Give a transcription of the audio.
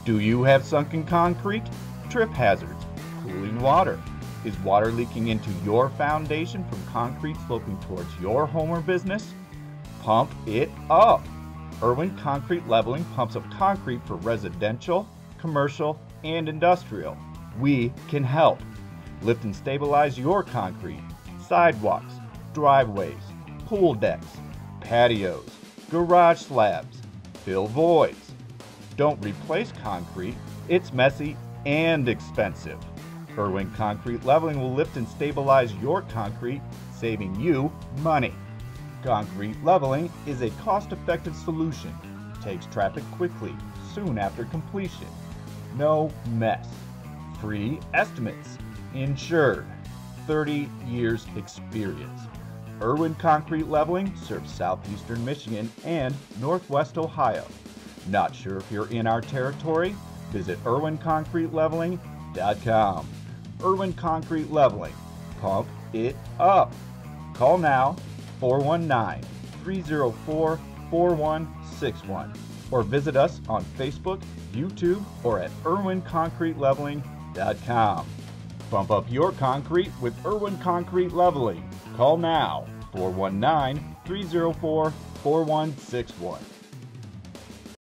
Do you have sunken concrete? Trip hazards? Cooling water? Is water leaking into your foundation from concrete sloping towards your home or business? Pump it up! Irwin Concrete Leveling pumps up concrete for residential, commercial, and industrial. We can help. Lift and stabilize your concrete, sidewalks, driveways, pool decks, patios, garage slabs, fill voids. Don't replace concrete, it's messy and expensive. Irwin Concrete Leveling will lift and stabilize your concrete, saving you money. Concrete leveling is a cost-effective solution. Takes traffic quickly, soon after completion. No mess. Free estimates. Insured. 30 years experience. Irwin Concrete Leveling serves Southeastern Michigan and Northwest Ohio. Not sure if you're in our territory? Visit irwinconcreteleveling.com. Irwin Concrete Leveling. Pump it up. Call now 419-304-4161 or visit us on Facebook, YouTube, or at irwinconcreteleveling.com. Bump up your concrete with Irwin Concrete Leveling. Call now 419-304-4161.